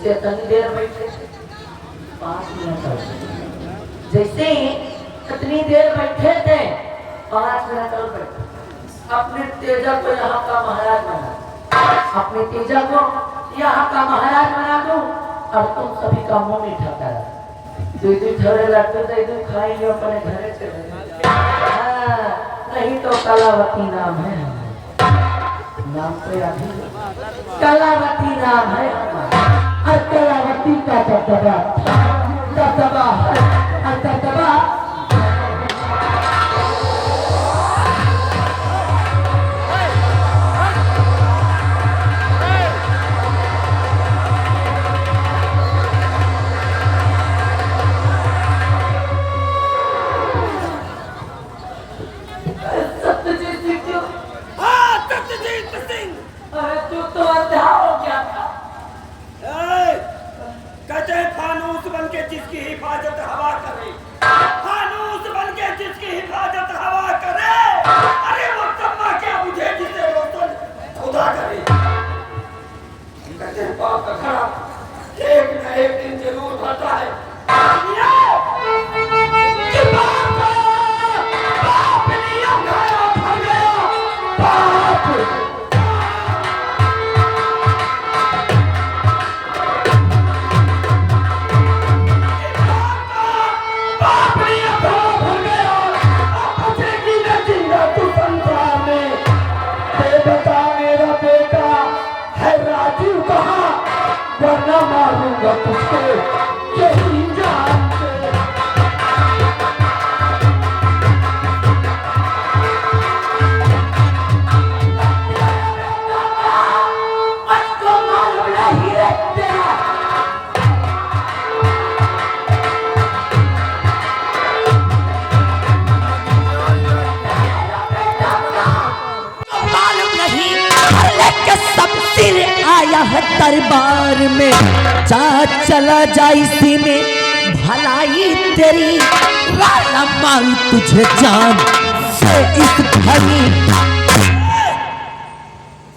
जैसे इतनी देर बैठे थे 5 मिनट और जैसे ही इतनी देर बैठे थे 5 मिनट और बैठे अपने तेजा को यहाँ का महाराज बना अपने तेजा को यहाँ का महाराज बना दूं और तुम सभी का मुंह मीठा करा दीदी ठहरे लगते तो इधर खाएंगे अपने घरे चले नहीं तो कलावती नाम है नाम तो याद कलावती नाम है और कलावती का दबदबा जिसकी हिफाजत हवा करे फानूस बनके जिसकी हिफाजत हवा करे अरे वो चम्मा क्या बुझे जिसे रोशन खुदा करे कहते बाप का खड़ा एक न एक दिन जरूर भरता है बाप नियम खाया भर गया बाप वरना मारूंगा तुझको यही जान के मुझको मालूम नहीं रखते मालूम नहीं लेके सब सिर आया है दरबार में जा चला जा इसी में भलाई तेरी वाला मारू तुझे जान से इस घड़ी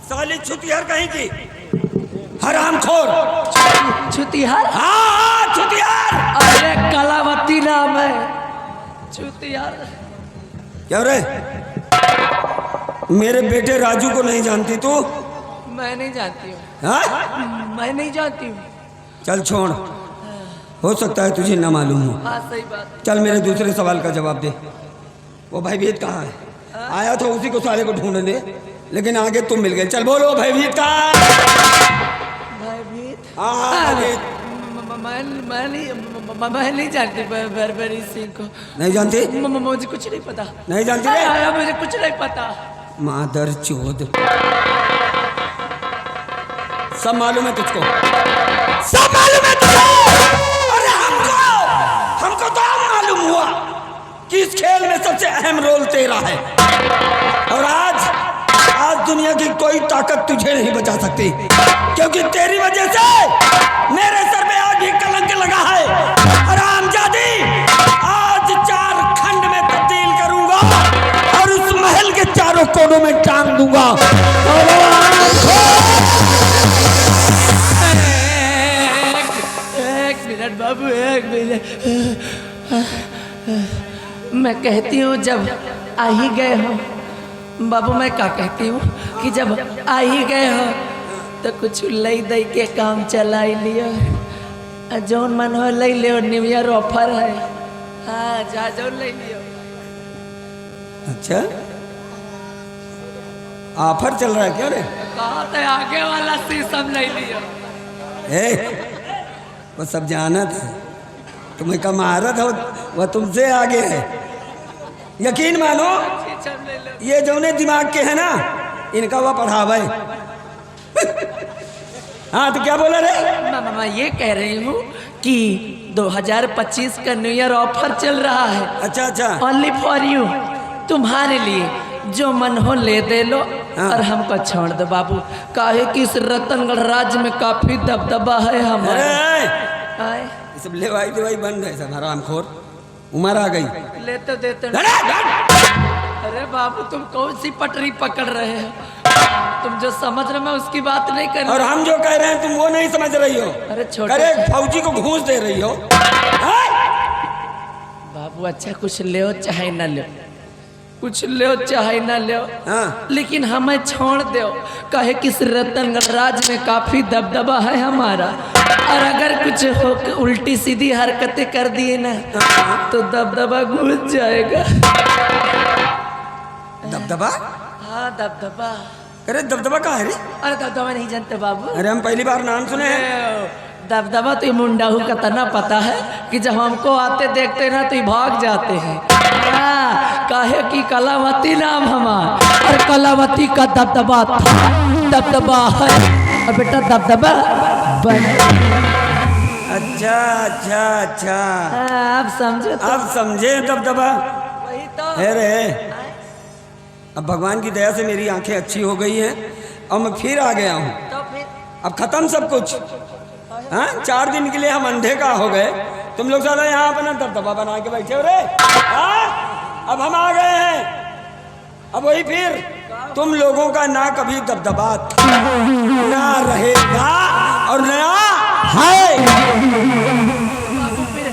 साली छुतियार कहीं की हरामखोर छुतियार हाँ छुतियार अरे कलावती नाम है छुतियार क्या रे मेरे बेटे राजू को नहीं जानती तू मैं नहीं जानती हूँ हाँ? मैं नहीं जानती हूँ चल छोड़ हो सकता है तुझे ना मालूम हो हाँ सही बात चल मेरे दूसरे सवाल का जवाब दे वो भयभीत कहाँ है आया था उसी को साले को ढूंढने लेकिन आगे तुम मिल गए चल बोलो भयभीत कहाँ भयभीत हाँ मैं नहीं जानती बरबरी सिंह को नहीं जानती मुझे कुछ नहीं पता नहीं जानती मुझे कुछ नहीं पता मादर चोद सब मालूम है तुझको सब मालूम है तुझको अरे हमको तो मालूम हुआ कि इस खेल में सबसे अहम रोल तेरा है और आज दुनिया की कोई ताकत तुझे नहीं बचा सकती क्योंकि तेरी वजह से मेरे सर पे आज भी कलंक लगा है हरामजादी आज 4 खंड में तब्दील करूंगा और उस महल के चारों कोनों में टांग दूंगा बाबू एक मिनट मैं कहती हूँ जब आ ही गए हो बाबू मैं क्या कहती हूँ कि जब आ ही गए हो तो कुछ लई दई के काम चला ही लियो जौन मन हो लई लियो न्यू ईयर ऑफर है हाँ जा जौन लई लियो अच्छा ऑफर चल रहा है क्या रे कहा तो आगे वाला शीशम लई लियो वो सब जानत है तुम्हें का महारत हो वह तुमसे आगे है यकीन मानो ये जौने दिमाग के है ना इनका वह पढ़ावा है हाँ तो क्या बोला रे मैं ये कह रही हूँ कि 2025 का न्यू ईयर ऑफर चल रहा है अच्छा अच्छा ओनली फॉर यू तुम्हारे लिए जो मन हो ले दे लो और हमको छोड़ दो बाबू काहे कि इस रतनगढ़ राज्य में काफी दबदबा है हमारे ये सब लेवाई देवाई बंद है सब हरामखोर उम्र आ गई ले तो देते अरे बाबू तुम कौन सी पटरी पकड़ रहे हो तुम जो समझ रहे, मैं उसकी बात नहीं कर और रही। हम जो कह रहे हैं तुम वो नहीं समझ रही हो। अरे छोटे अरे फौजी को घूस दे रही हो। हाँ? बाबू, अच्छा कुछ ले चाहे ना ले, कुछ ले चाहे ना ले, हाँ। लेकिन हमें छोड़ दो। कहे कि इस रतनगढ़ राज में काफी दबदबा है हमारा, और अगर कुछ हो उल्टी सीधी हरकतें कर दिए ना तो दबदबा घुस जाएगा। दबदबा? हाँ दबदबा। अरे दबदबा कहाँ है रे? अरे दबदबा नहीं जानते बाबू? अरे हम पहली बार नाम सुने हैं। दबदबा तो ये मुंडाहू का तना पता है कि जब हमको आते देखते ना तो ये भाग जाते हैं। हाँ, काहे कि कलावती नाम हमार, और कलावती का दबदबा था, दबदबा है, और बेटा दबदबा बन। अच्छा अच्छा अच्छा, हाँ, अब समझो तो। अब समझे दबदबा। वही तो है रे, अब भगवान की दया से मेरी आंखें अच्छी हो गई हैं और मैं फिर आ गया हूँ। तो फिर अब खत्म सब कुछ। हाँ, 4 दिन के लिए हम अंधे का हो गए, तुम लोग साला यहाँ अपना दबदबा बना के बैठे हो रे। हाँ, अब हम आ गए हैं। अब वही फिर तुम लोगों का ना कभी दबदबा ना रहेगा और ना है। फिर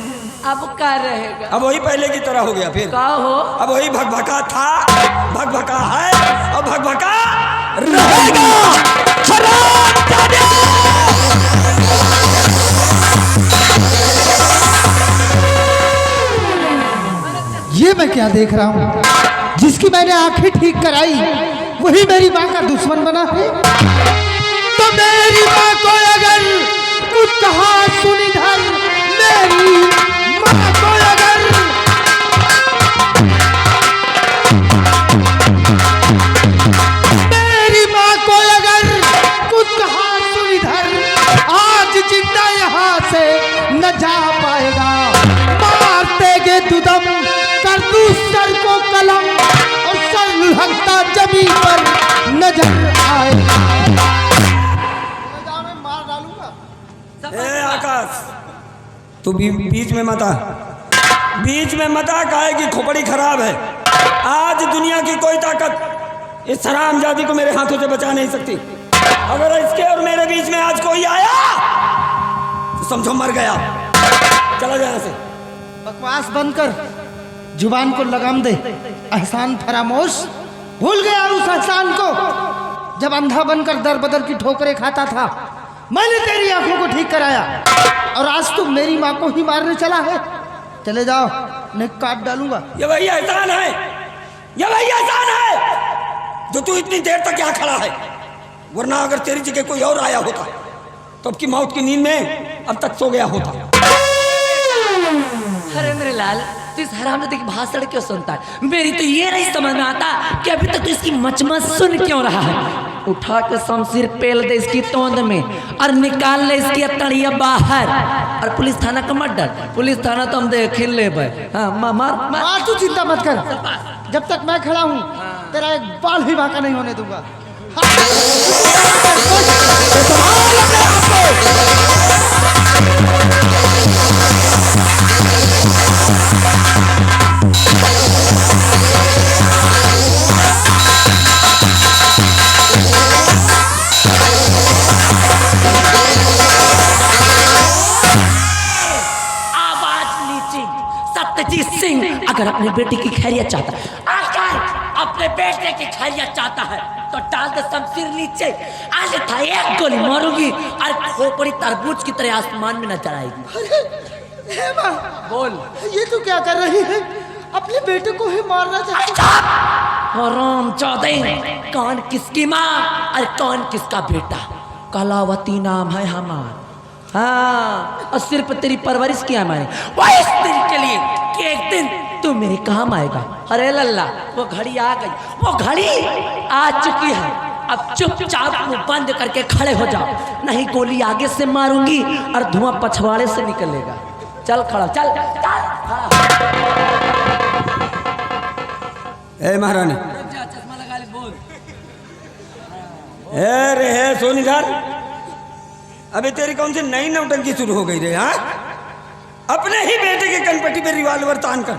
अब क्या रहेगा? अब वही पहले की तरह हो गया। फिर का हो? अब वही भगभका था, भगभका है और भगभका रहेगा। ये मैं क्या देख रहा हूँ? जिसकी मैंने आंखें ठीक कराई वही मेरी माँ का दुश्मन बना है। तो मेरी माँ को अगर कुछ कहा सुन इधर, मेरी माँ को अगर मेरी माँ को अगर कुछ कहा सुन इधर, आज जिंदा यहाँ से न जा पाएगा। मार देंगे तुदम कर दूं सर को कलम, और सर लुढ़कता जमीन पर नजर आएगा। मार डालूंगा। ए आकाश, तू बीच में मत आ, बीच में मत आ। काहे की खोपड़ी खराब है। आज दुनिया की कोई ताकत इस हरामजादी को मेरे हाथों से बचा नहीं सकती। अगर इसके और मेरे बीच में आज कोई आया तो समझो मर गया। चला जा यहाँ से। बकवास बंद कर, जुबान को लगाम दे। एहसान फरामोश भूल गया उस एहसान को जब अंधा बनकर दर बदर की ठोकरें खाता था। मैंने तेरी आंखों को ठीक कराया और आज तुम मेरी माँ को ही मारने चला है। चले जाओ, नहीं काट डालूंगा। ये वही एहसान है, ये वही एहसान है जो तू इतनी देर तक यहाँ खड़ा है। वरना अगर तेरी जगह कोई और आया होता तो अब की मौत की नींद में अब तक सो गया होता। अरे मेरे लाल, तू इस हरामजादी की भाषण क्यों सुनता है? मेरी तो ये नहीं समझ में आता कि अभी तक तू इसकी मचमच सुन क्यों रहा है। उठा के शमशीर पेल दे इसकी तोंद में और निकाल ले इसकी तड़िया बाहर। और पुलिस थाना का मत डर, पुलिस थाना तो हम देख ले भाई। हाँ, मार तू चिंता मत कर, जब तक मैं खड़ा हूँ तेरा एक बाल भी बाका नहीं होने दूंगा। सत्यजीत सिंह अगर अपने बेटे की खैरियत चाहता है, अगर अपने बेटे की खैरियत चाहता है तो डाल दे शमशीर नीचे। आज था एक गोली मारूंगी और खोपड़ी तरबूज की तरह आसमान में नजर आएगी। हे माँ, बोल, ये तू क्या कर रही है? अपने बेटे को ही मारना चाहती? हराम चौधरी, कौन किसकी माँ और कौन किसका बेटा? कलावती नाम है हमारा। हाँ, और सिर्फ तेरी परवरिश किया मैंने वो इस दिन के लिए कि एक दिन तू मेरे काम आएगा। अरे लल्ला, वो घड़ी आ गई, वो घड़ी आ चुकी है। अब चुपचाप मुंह बंद करके खड़े हो जाओ, नहीं गोली आगे से मारूंगी और धुआं पछवाड़े से निकलेगा। चल खड़ा, चल चल। ए महारानी, चश्मा लगा ले, बोल। ए रे है सोन इधर। अबे तेरी कौन सी नई नौटंकी शुरू हो गई रे? हाँ, अपने ही बेटे के कनपट्टी पे रिवॉल्वर तान कर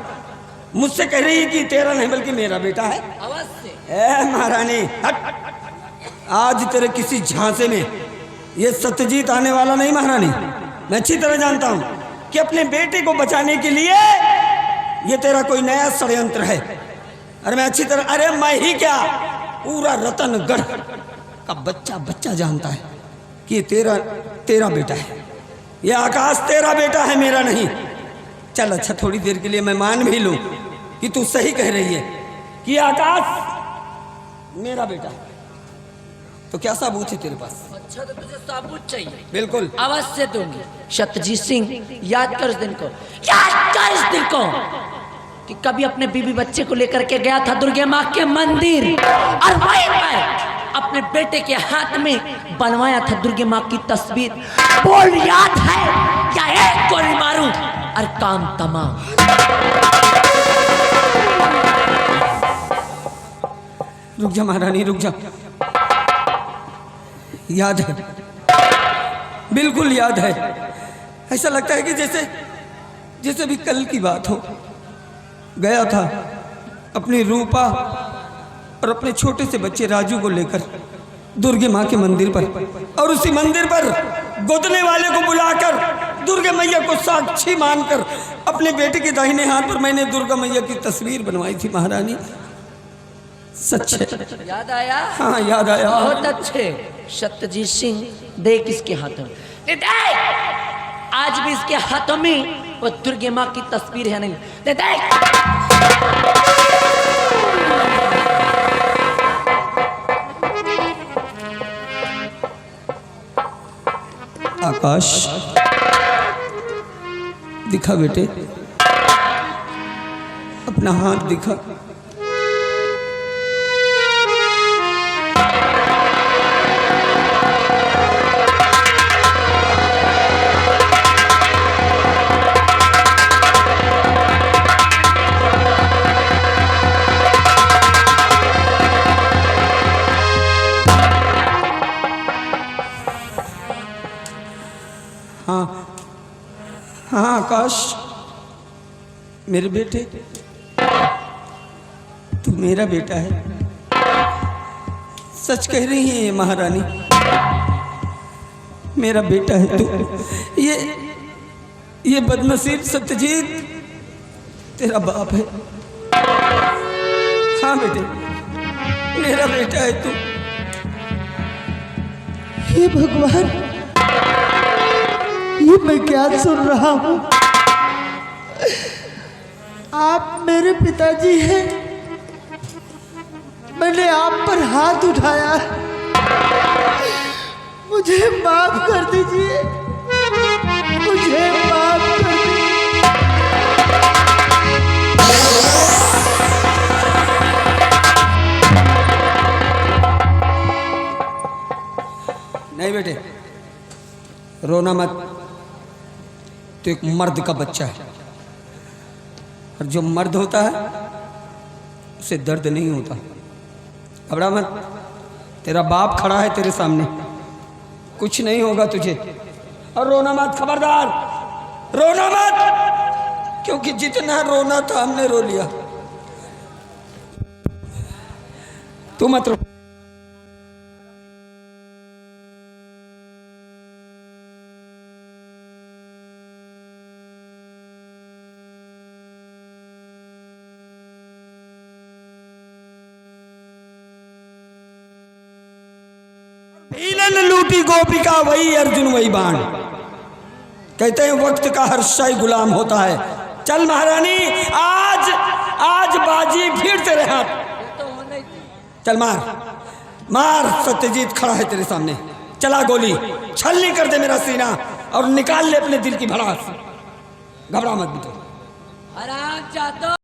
मुझसे कह रही है कि तेरा नहीं बल्कि मेरा बेटा है। अवश्य। ए महारानी, हट। आज तेरे किसी झांसे में ये सत्यजीत आने वाला नहीं महारानी। मैं अच्छी तरह जानता हूं कि अपने बेटे को बचाने के लिए ये तेरा कोई नया षड्यंत्र है। अरे मैं अच्छी तरह, अरे मैं ही क्या, पूरा रतनगढ़ का बच्चा बच्चा जानता है कि ये तेरा बेटा है। ये आकाश तेरा बेटा है, मेरा नहीं। चल अच्छा, थोड़ी देर के लिए मैं मान भी लूं कि तू सही कह रही है कि आकाश मेरा बेटा है, तो क्या सबूत है तेरे पास? अच्छा तो तुझे सबूत चाहिए? बिल्कुल अवश्य दूंगी। सत्यजीत सिंह, याद कर इस दिन को, याद कर इस दिन को कि कभी अपने बीवी बच्चे को लेकर के गया था दुर्गा माँ के मंदिर, और वहीं पर अपने बेटे के हाथ में बनवाया था दुर्गा माँ की तस्वीर। बोल याद है या एक गोली मारूं और काम तमाम। रुक जा महारानी, रुक जा। याद है, बिल्कुल याद है। ऐसा लगता है कि जैसे भी कल की बात हो। गया था अपनी रूपा और अपने छोटे से बच्चे राजू को लेकर दुर्गे माँ के मंदिर पर, और उसी मंदिर पर गोदने वाले को बुलाकर दुर्गा मैया को साक्षी मानकर अपने बेटे के दाहिने हाथ पर मैंने दुर्गा मैया की तस्वीर बनवाई थी महारानी। सच है। याद आया? हाँ याद आया। बहुत अच्छे। सत्यजीत सिंह, देख इसके हाथों में, देख आज भी इसके हाथों में वो दुर्गा माँ की तस्वीर है। नहीं देख आकाश, दिखा बेटे, अपना हाथ दिखा। हाँ आकाश, मेरे बेटे, तू मेरा बेटा है। सच कह रही है ये महारानी, मेरा बेटा है तू। ये बदनसीब सत्यजीत तेरा बाप है। हाँ बेटे, मेरा बेटा है तू। हे भगवान, ये मैं क्या सुन रहा हूँ? आप मेरे पिताजी हैं, मैंने आप पर हाथ उठाया, मुझे माफ कर दीजिए, मुझे माफ कर दीजिए। नहीं बेटे, रोना मत। तो एक मर्द का बच्चा है, और जो मर्द होता है उसे दर्द नहीं होता। घबरा मत, तेरा बाप खड़ा है तेरे सामने, कुछ नहीं होगा तुझे। और रोना मत, खबरदार रोना मत, क्योंकि जितना रोना था हमने रो लिया। तू मत रो। भीलन लूटी गोपिका वही अर्जुन वही बाण। कहते हैं वक्त का हर शाही गुलाम होता है। चल महारानी, आज बाजी फिर तेरे हाथ। चल मार। सत्यजीत खड़ा है तेरे सामने, चला गोली, छलनी कर दे मेरा सीना और निकाल ले अपने दिल की भड़ास। घबरा मत बेटा। आराम चाहता